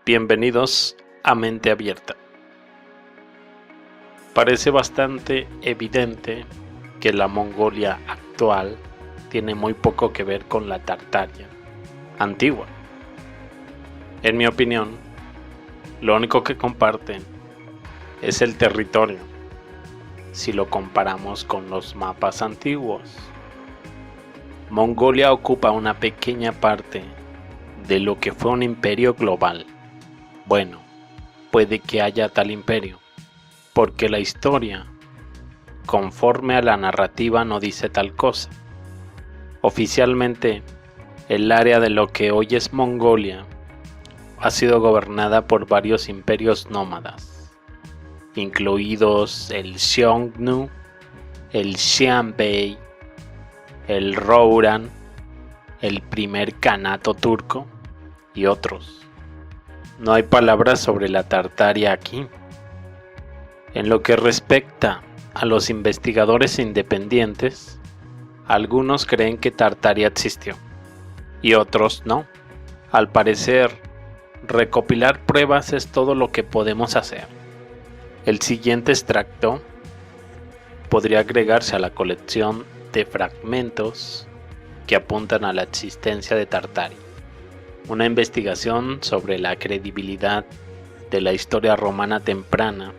Bienvenidos a Mente Abierta. Parece bastante evidente que la Mongolia actual tiene muy poco que ver con la Tartaria antigua. En mi opinión, lo único que comparten es el territorio, si lo comparamos con los mapas antiguos. Mongolia ocupa una pequeña parte de lo que fue un imperio global. Bueno, puede que haya tal imperio, porque la historia, conforme a la narrativa, no dice tal cosa. Oficialmente, el área de lo que hoy es Mongolia ha sido gobernada por varios imperios nómadas, incluidos el Xiongnu, el Xianbei, el Rouran, el primer Kanato turco y otros. No hay palabras sobre la Tartaria aquí. En lo que respecta a los investigadores independientes, algunos creen que Tartaria existió y otros no. Al parecer, recopilar pruebas es todo lo que podemos hacer. El siguiente extracto podría agregarse a la colección de fragmentos que apuntan a la existencia de Tartaria. Una investigación sobre la credibilidad de la historia romana temprana,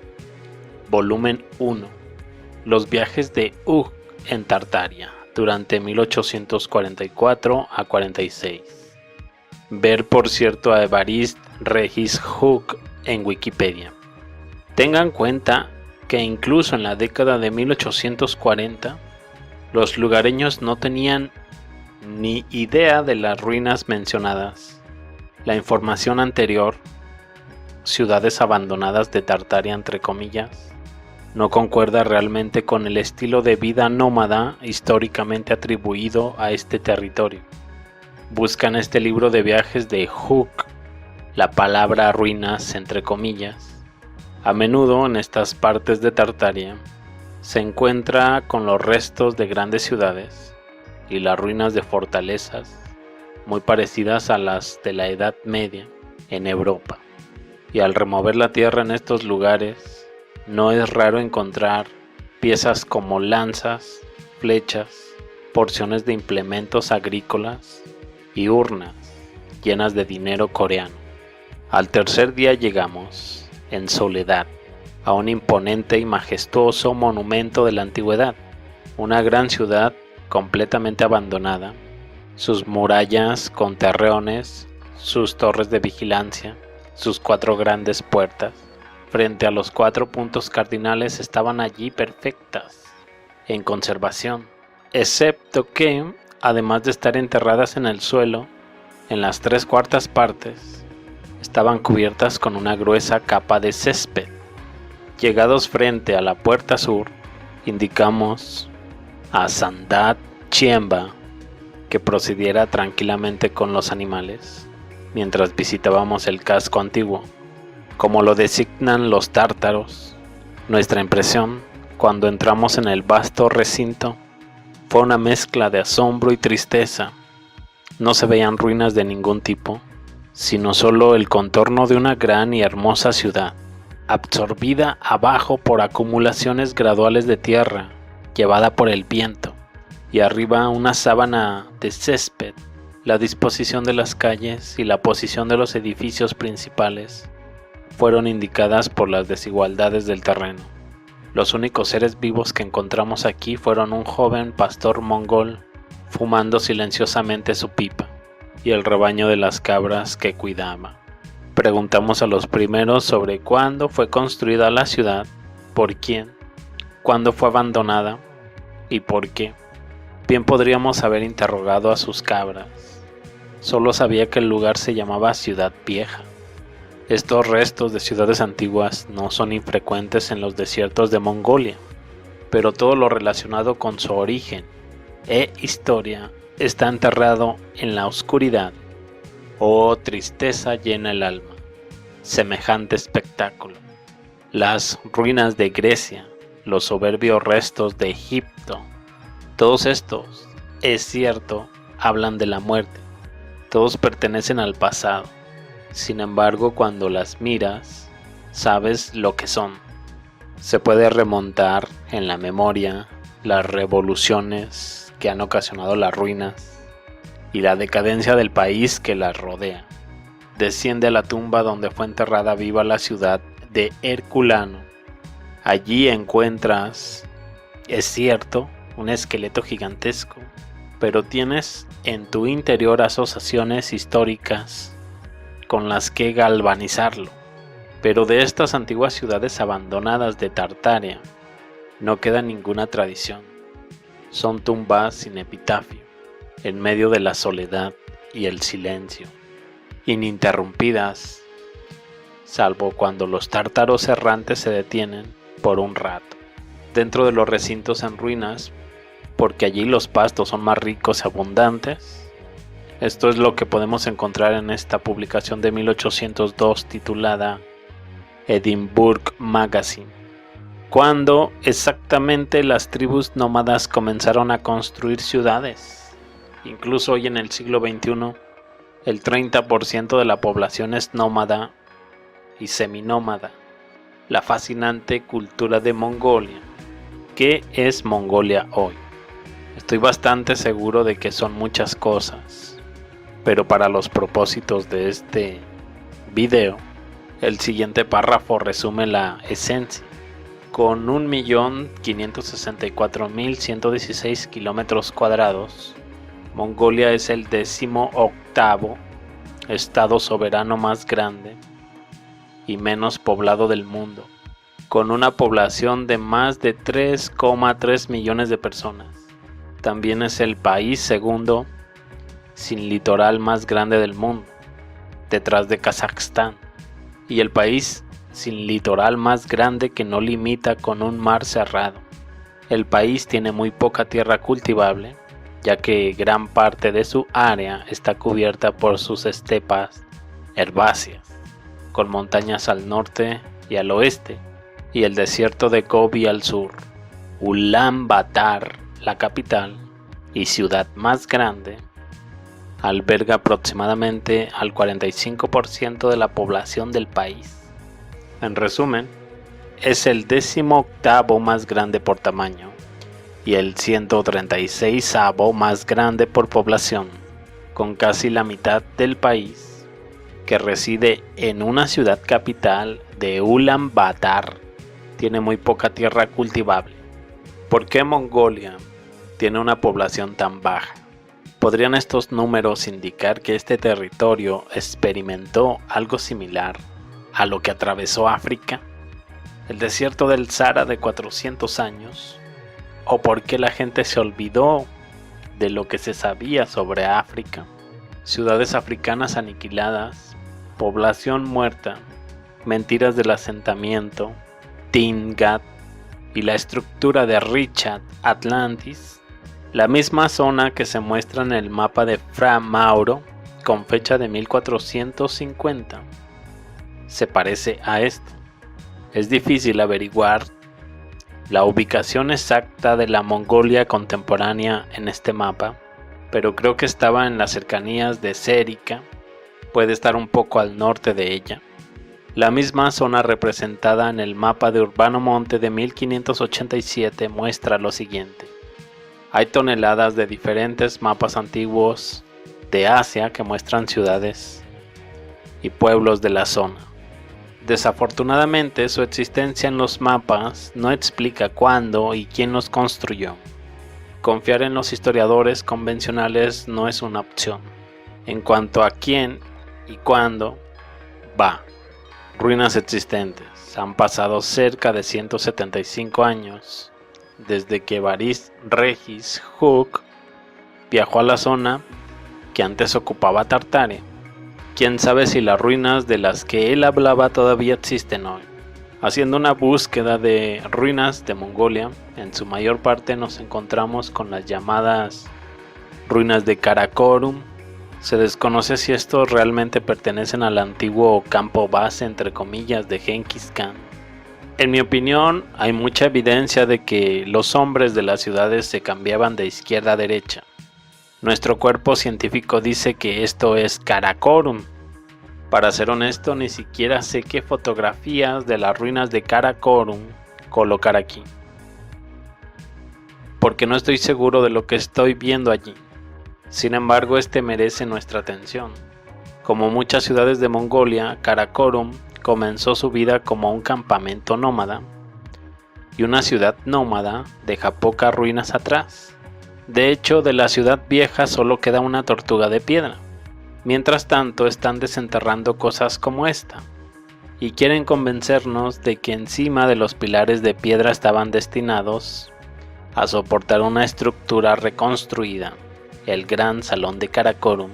volumen 1, los viajes de Hug en Tartaria durante 1844 a 46. Ver por cierto a Evarist Regis Hug en Wikipedia. Tengan en cuenta que incluso en la década de 1840, los lugareños no tenían ni idea de las ruinas mencionadas. La información anterior, ciudades abandonadas de Tartaria entre comillas, no concuerda realmente con el estilo de vida nómada históricamente atribuido a este territorio. Busca en este libro de viajes de Hug la palabra ruinas entre comillas. A menudo en estas partes de Tartaria se encuentra con los restos de grandes ciudades y las ruinas de fortalezas muy parecidas a las de la Edad Media en Europa. Y al remover la tierra en estos lugares, no es raro encontrar piezas como lanzas, flechas, porciones de implementos agrícolas y urnas llenas de dinero coreano. Al tercer día llegamos, en soledad, a un imponente y majestuoso monumento de la antigüedad, una gran ciudad completamente abandonada, sus murallas con torreones, sus torres de vigilancia, sus 4 grandes puertas, frente a los 4 puntos cardinales estaban allí perfectas, en conservación, excepto que, además de estar enterradas en el suelo, en las 3/4 partes, estaban cubiertas con una gruesa capa de césped. Llegados frente a la puerta sur, indicamos a Sandat Chiemba que procediera tranquilamente con los animales, mientras visitábamos el casco antiguo, como lo designan los tártaros. Nuestra impresión, cuando entramos en el vasto recinto, fue una mezcla de asombro y tristeza. No se veían ruinas de ningún tipo, sino solo el contorno de una gran y hermosa ciudad, absorbida abajo por acumulaciones graduales de tierra, llevada por el viento, y arriba una sábana de césped. La disposición de las calles y la posición de los edificios principales fueron indicadas por las desigualdades del terreno. Los únicos seres vivos que encontramos aquí fueron un joven pastor mongol fumando silenciosamente su pipa y el rebaño de las cabras que cuidaba. Preguntamos a los primeros sobre cuándo fue construida la ciudad, por quién, cuándo fue abandonada y por qué. Bien podríamos haber interrogado a sus cabras. Solo sabía que el lugar se llamaba Ciudad Vieja. Estos restos de ciudades antiguas no son infrecuentes en los desiertos de Mongolia, pero todo lo relacionado con su origen e historia está enterrado en la oscuridad. Oh, tristeza llena el alma. Semejante espectáculo. Las ruinas de Grecia, los soberbios restos de Egipto, todos estos, es cierto, hablan de la muerte. Todos pertenecen al pasado. Sin embargo, cuando las miras, sabes lo que son. Se puede remontar en la memoria las revoluciones que han ocasionado las ruinas y la decadencia del país que las rodea. Desciende a la tumba donde fue enterrada viva la ciudad de Herculano. Allí encuentras, es cierto, un esqueleto gigantesco, pero tienes en tu interior asociaciones históricas con las que galvanizarlo. Pero de estas antiguas ciudades abandonadas de Tartaria no queda ninguna tradición. Son tumbas sin epitafio, en medio de la soledad y el silencio, ininterrumpidas, salvo cuando los tártaros errantes se detienen por un rato dentro de los recintos en ruinas, porque allí los pastos son más ricos y abundantes. Esto es lo que podemos encontrar en esta publicación de 1802 titulada Edinburgh Magazine. ¿Cuándo exactamente las tribus nómadas comenzaron a construir ciudades? Incluso hoy en el siglo XXI, el 30% de la población es nómada y seminómada. La fascinante cultura de Mongolia. ¿Qué es Mongolia hoy? Estoy bastante seguro de que son muchas cosas, pero para los propósitos de este video, el siguiente párrafo resume la esencia. Con 1.564.116 kilómetros cuadrados, Mongolia es el 18º estado soberano más grande y menos poblado del mundo, con una población de más de 3,3 millones de personas. También es el país segundo sin litoral más grande del mundo, detrás de Kazajstán, y el país sin litoral más grande que no limita con un mar cerrado. El país tiene muy poca tierra cultivable, ya que gran parte de su área está cubierta por sus estepas herbáceas, con montañas al norte y al oeste, y el desierto de Gobi al sur. Ulan Bator, la capital y ciudad más grande, alberga aproximadamente al 45% de la población del país. En resumen, es el 18º más grande por tamaño y el 136º más grande por población, con casi la mitad del país que reside en una ciudad capital de Ulan Bator. Tiene muy poca tierra cultivable. ¿Por qué Mongolia tiene una población tan baja? ¿Podrían estos números indicar que este territorio experimentó algo similar a lo que atravesó África? ¿El desierto del Sahara de 400 años? ¿O por qué la gente se olvidó de lo que se sabía sobre África? Ciudades africanas aniquiladas, población muerta, mentiras del asentamiento, Tingat y la estructura de Richat Atlantis, la misma zona que se muestra en el mapa de Fra Mauro con fecha de 1450, se parece a esto. Es difícil averiguar la ubicación exacta de la Mongolia contemporánea en este mapa, pero creo que estaba en las cercanías de Serica, puede estar un poco al norte de ella. La misma zona representada en el mapa de Urbano Monte de 1587 muestra lo siguiente. Hay toneladas de diferentes mapas antiguos de Asia que muestran ciudades y pueblos de la zona. Desafortunadamente, su existencia en los mapas no explica cuándo y quién los construyó. Confiar en los historiadores convencionales no es una opción. En cuanto a quién y cuándo, ruinas existentes. Han pasado cerca de 175 años desde que Varis Regis Huk viajó a la zona que antes ocupaba Tartaria. Quién sabe si las ruinas de las que él hablaba todavía existen hoy. Haciendo una búsqueda de ruinas de Mongolia, en su mayor parte nos encontramos con las llamadas ruinas de Karakorum. Se desconoce si estos realmente pertenecen al antiguo campo base entre comillas de Genghis Khan. En mi opinión, hay mucha evidencia de que los hombres de las ciudades se cambiaban de izquierda a derecha. Nuestro cuerpo científico dice que esto es Karakorum. Para ser honesto, ni siquiera sé qué fotografías de las ruinas de Karakorum colocar aquí, porque no estoy seguro de lo que estoy viendo allí. Sin embargo, este merece nuestra atención. Como muchas ciudades de Mongolia, Karakorum comenzó su vida como un campamento nómada, y una ciudad nómada deja pocas ruinas atrás. De hecho, de la ciudad vieja solo queda una tortuga de piedra. Mientras tanto, están desenterrando cosas como esta, y quieren convencernos de que encima de los pilares de piedra estaban destinados a soportar una estructura reconstruida, el Gran Salón de Karakorum,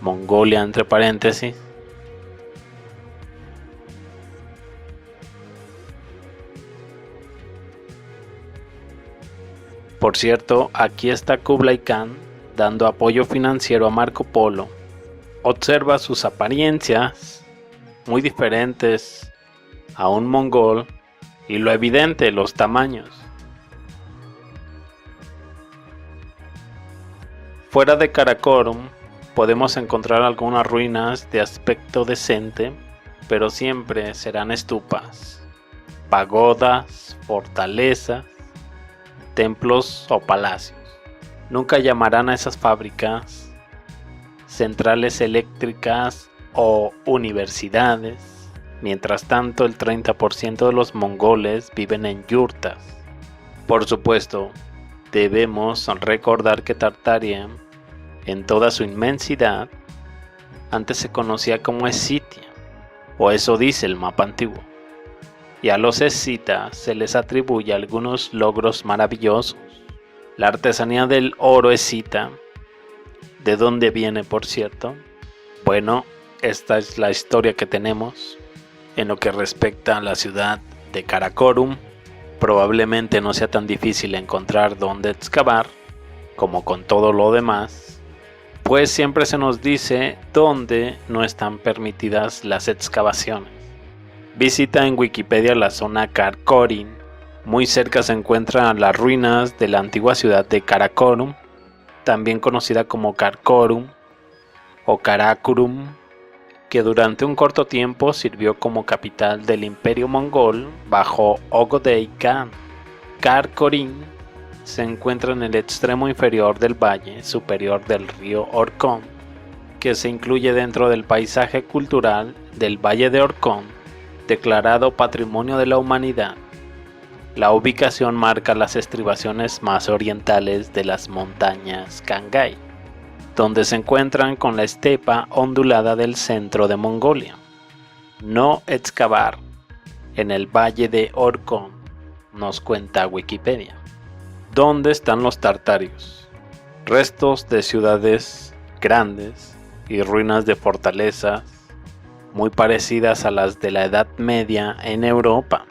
Mongolia entre paréntesis. Por cierto, aquí está Kublai Khan dando apoyo financiero a Marco Polo. Observa sus apariencias muy diferentes a un mongol y lo evidente, los tamaños. Fuera de Karakorum podemos encontrar algunas ruinas de aspecto decente, pero siempre serán estupas, pagodas, fortalezas, templos o palacios. Nunca llamarán a esas fábricas centrales eléctricas o universidades. Mientras tanto, el 30% de los mongoles viven en yurtas. Por supuesto, debemos recordar que Tartaria, en toda su inmensidad, antes se conocía como Escitia, o eso dice el mapa antiguo, y a los escitas se les atribuye algunos logros maravillosos. La artesanía del oro escita, ¿de dónde viene, por cierto? Bueno, esta es la historia que tenemos en lo que respecta a la ciudad de Karakorum. Probablemente no sea tan difícil encontrar dónde excavar como con todo lo demás, pues siempre se nos dice dónde no están permitidas las excavaciones. Visita en Wikipedia la zona Karakorum. Muy cerca se encuentran las ruinas de la antigua ciudad de Karakorum, también conocida como Karakorum o Karakorum, que durante un corto tiempo sirvió como capital del Imperio Mongol bajo Ögedei Khan. Karakorum se encuentra en el extremo inferior del valle superior del río Orkhon, que se incluye dentro del paisaje cultural del Valle de Orkhon, declarado Patrimonio de la Humanidad. La ubicación marca las estribaciones más orientales de las montañas Khangai, donde se encuentran con la estepa ondulada del centro de Mongolia. No excavar en el Valle de Orkhon, nos cuenta Wikipedia. ¿Dónde están los tartarios? Restos de ciudades grandes y ruinas de fortalezas muy parecidas a las de la Edad Media en Europa.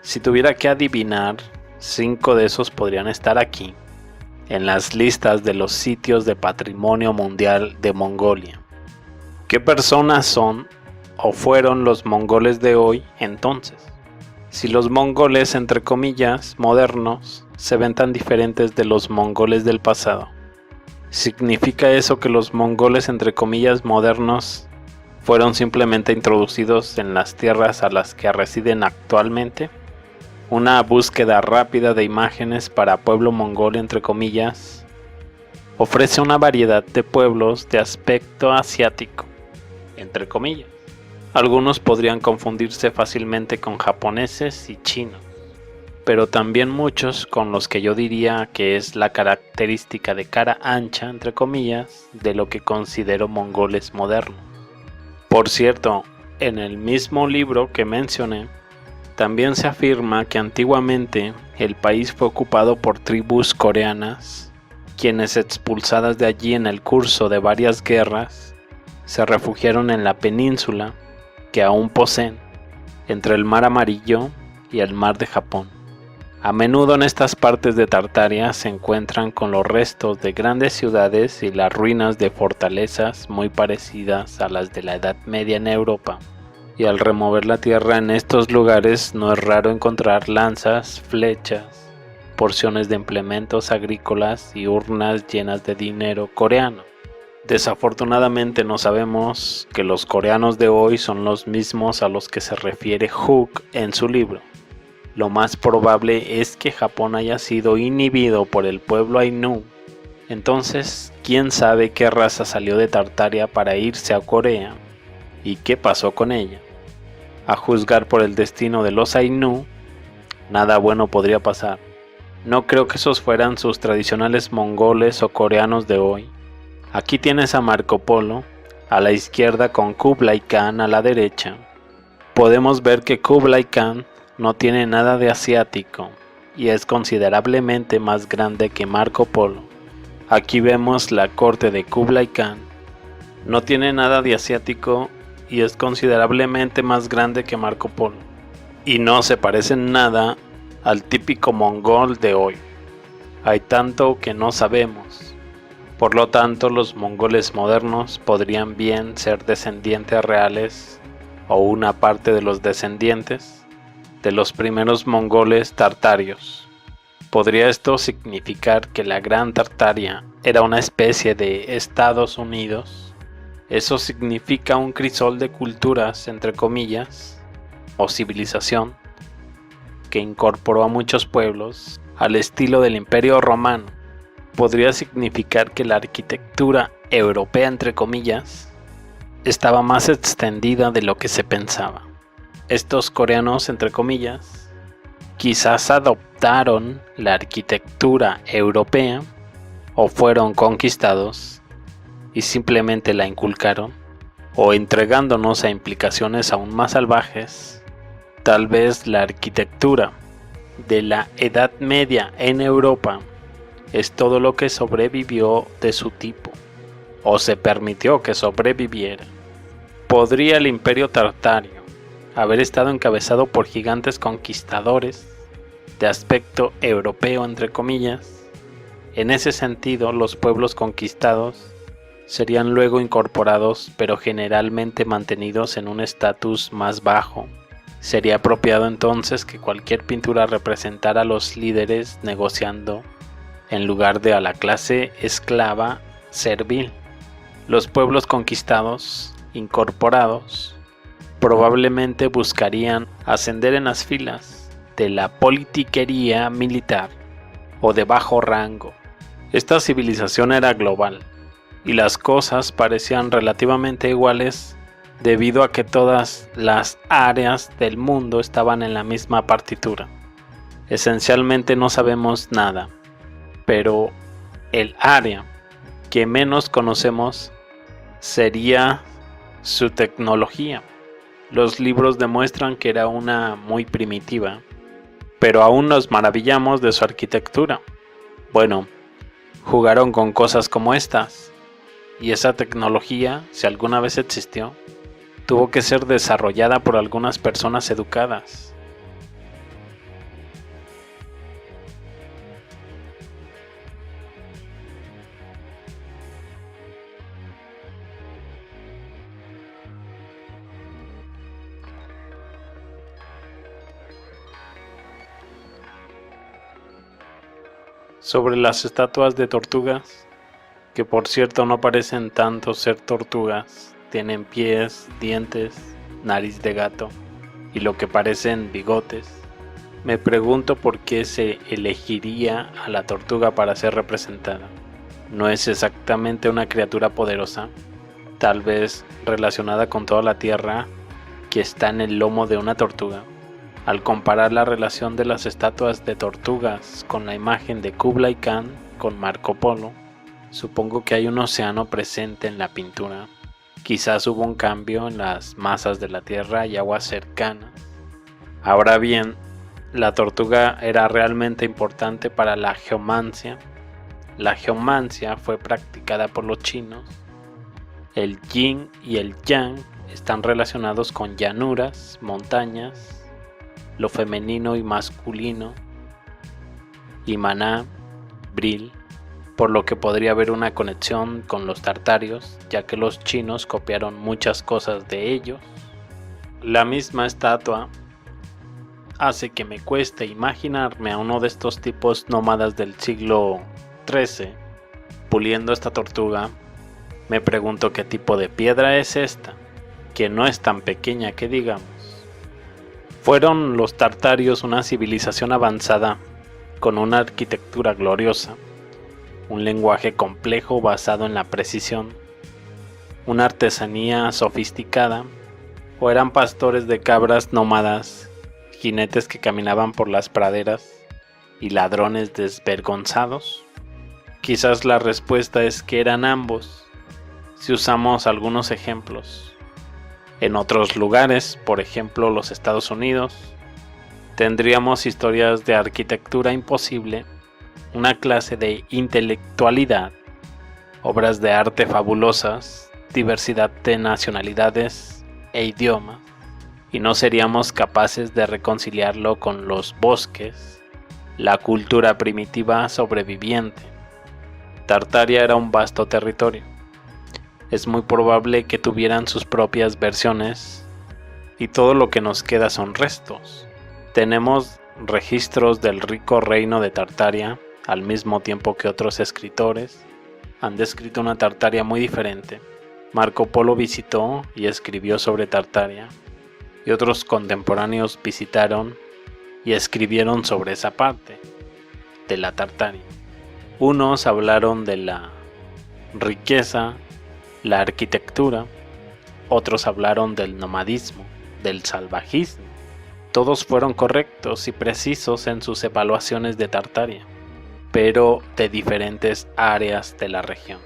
Si tuviera que adivinar, 5 de esos podrían estar aquí, en las listas de los sitios de Patrimonio Mundial de Mongolia. ¿Qué personas son o fueron los mongoles de hoy entonces? Si los mongoles, entre comillas, modernos, se ven tan diferentes de los mongoles del pasado, ¿significa eso que los mongoles, entre comillas, modernos fueron simplemente introducidos en las tierras a las que residen actualmente? Una búsqueda rápida de imágenes para pueblo mongol, entre comillas, ofrece una variedad de pueblos de aspecto asiático, entre comillas. Algunos podrían confundirse fácilmente con japoneses y chinos, pero también muchos con los que yo diría que es la característica de cara ancha, entre comillas, de lo que considero mongoles modernos. Por cierto, en el mismo libro que mencioné, también se afirma que antiguamente el país fue ocupado por tribus coreanas, quienes, expulsadas de allí en el curso de varias guerras, se refugiaron en la península que aún poseen entre el Mar Amarillo y el Mar de Japón. A menudo en estas partes de Tartaria se encuentran con los restos de grandes ciudades y las ruinas de fortalezas muy parecidas a las de la Edad Media en Europa. Y al remover la tierra en estos lugares no es raro encontrar lanzas, flechas, porciones de implementos agrícolas y urnas llenas de dinero coreano. Desafortunadamente no sabemos que los coreanos de hoy son los mismos a los que se refiere Huk en su libro. Lo más probable es que Japón haya sido inhibido por el pueblo Ainu. Entonces, ¿quién sabe qué raza salió de Tartaria para irse a Corea? ¿Y qué pasó con ella? A juzgar por el destino de los Ainu, nada bueno podría pasar. No creo que esos fueran sus tradicionales mongoles o coreanos de hoy. Aquí tienes a Marco Polo, a la izquierda con Kublai Khan a la derecha. Podemos ver que Kublai Khan no tiene nada de asiático y es considerablemente más grande que Marco Polo. Aquí vemos la corte de Kublai Khan. No tiene nada de asiático y es considerablemente más grande que Marco Polo. Y no se parece en nada al típico mongol de hoy. Hay tanto que no sabemos. Por lo tanto, los mongoles modernos podrían bien ser descendientes reales o una parte de los descendientes de los primeros mongoles tartarios. ¿Podría esto significar que la Gran Tartaria era una especie de Estados Unidos? Eso significa un crisol de culturas, entre comillas, o civilización, que incorporó a muchos pueblos al estilo del Imperio Romano. Podría significar que la arquitectura europea, entre comillas, estaba más extendida de lo que se pensaba. Estos coreanos, entre comillas, quizás adoptaron la arquitectura europea o fueron conquistados y simplemente la inculcaron, o entregándonos a implicaciones aún más salvajes, tal vez la arquitectura de la Edad Media en Europa es todo lo que sobrevivió de su tipo, o se permitió que sobreviviera. ¿Podría el Imperio Tartario haber estado encabezado por gigantes conquistadores de aspecto europeo, entre comillas? En ese sentido, los pueblos conquistados serían luego incorporados, pero generalmente mantenidos en un estatus más bajo. Sería apropiado entonces que cualquier pintura representara a los líderes negociando en lugar de a la clase esclava servil. Los pueblos conquistados, incorporados, probablemente buscarían ascender en las filas de la politiquería militar o de bajo rango. Esta civilización era global y las cosas parecían relativamente iguales debido a que todas las áreas del mundo estaban en la misma partitura. Esencialmente no sabemos nada, pero el área que menos conocemos sería su tecnología. Los libros demuestran que era una muy primitiva, pero aún nos maravillamos de su arquitectura. Bueno, jugaron con cosas como estas, y esa tecnología, si alguna vez existió, tuvo que ser desarrollada por algunas personas educadas. Sobre las estatuas de tortugas, que por cierto no parecen tanto ser tortugas, tienen pies, dientes, nariz de gato y lo que parecen bigotes. Me pregunto por qué se elegiría a la tortuga para ser representada. ¿No es exactamente una criatura poderosa? Tal vez relacionada con toda la tierra que está en el lomo de una tortuga. Al comparar la relación de las estatuas de tortugas con la imagen de Kublai Khan con Marco Polo, supongo que hay un océano presente en la pintura. Quizás hubo un cambio en las masas de la tierra y aguas cercanas. Ahora bien, la tortuga era realmente importante para la geomancia. La geomancia fue practicada por los chinos. El yin y el yang están relacionados con llanuras, montañas, lo femenino y masculino, y maná, bril, por lo que podría haber una conexión con los tartarios, ya que los chinos copiaron muchas cosas de ellos. La misma estatua hace que me cueste imaginarme a uno de estos tipos nómadas del siglo XIII puliendo esta tortuga, Me pregunto qué tipo de piedra es esta, que no es tan pequeña que digamos. Fueron los tartarios una civilización avanzada, con una arquitectura gloriosa, un lenguaje complejo basado en la precisión, una artesanía sofisticada, o eran pastores de cabras nómadas, jinetes que caminaban por las praderas y ladrones desvergonzados. Quizás la respuesta es que eran ambos, si usamos algunos ejemplos. En otros lugares, por ejemplo los Estados Unidos, tendríamos historias de arquitectura imposible, una clase de intelectualidad, obras de arte fabulosas, diversidad de nacionalidades e idiomas, y no seríamos capaces de reconciliarlo con los bosques, la cultura primitiva sobreviviente. Tartaria era un vasto territorio. Es muy probable que tuvieran sus propias versiones y todo lo que nos queda son restos. Tenemos registros del rico reino de Tartaria, al mismo tiempo que otros escritores han descrito una Tartaria muy diferente. Marco Polo visitó y escribió sobre Tartaria, y otros contemporáneos visitaron y escribieron sobre esa parte de la Tartaria. Unos hablaron de la riqueza, la arquitectura, otros hablaron del nomadismo, del salvajismo. Todos fueron correctos y precisos en sus evaluaciones de Tartaria, pero de diferentes áreas de la región.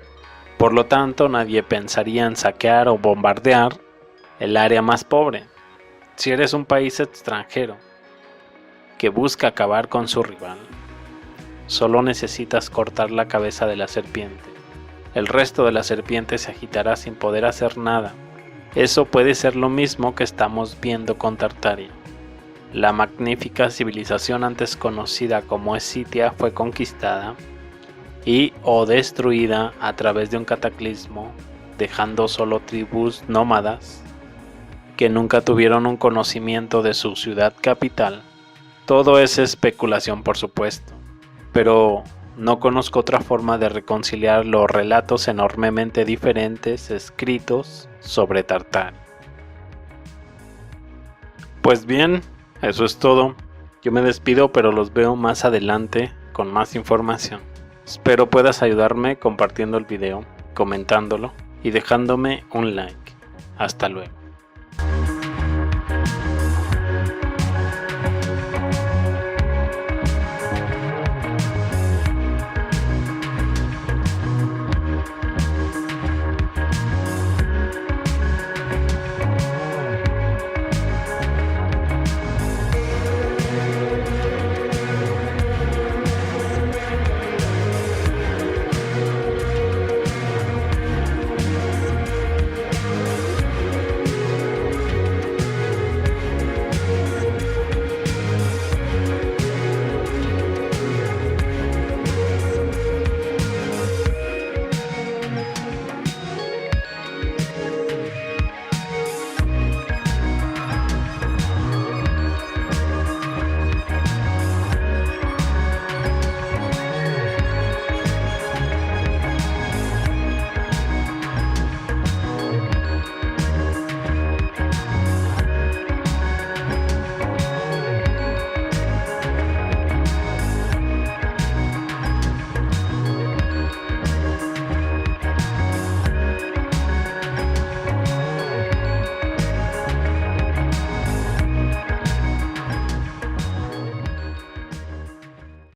Por lo tanto, nadie pensaría en saquear o bombardear el área más pobre. Si eres un país extranjero que busca acabar con su rival, solo necesitas cortar la cabeza de la serpiente. El resto de la serpiente se agitará sin poder hacer nada. Eso puede ser lo mismo que estamos viendo con Tartaria. La magnífica civilización antes conocida como Escitia fue conquistada y o destruida a través de un cataclismo, dejando solo tribus nómadas que nunca tuvieron un conocimiento de su ciudad capital. Todo es especulación, por supuesto, pero no conozco otra forma de reconciliar los relatos enormemente diferentes escritos sobre Tartaria. Pues bien, eso es todo. Yo me despido, pero los veo más adelante con más información. Espero puedas ayudarme compartiendo el video, comentándolo y dejándome un like. Hasta luego.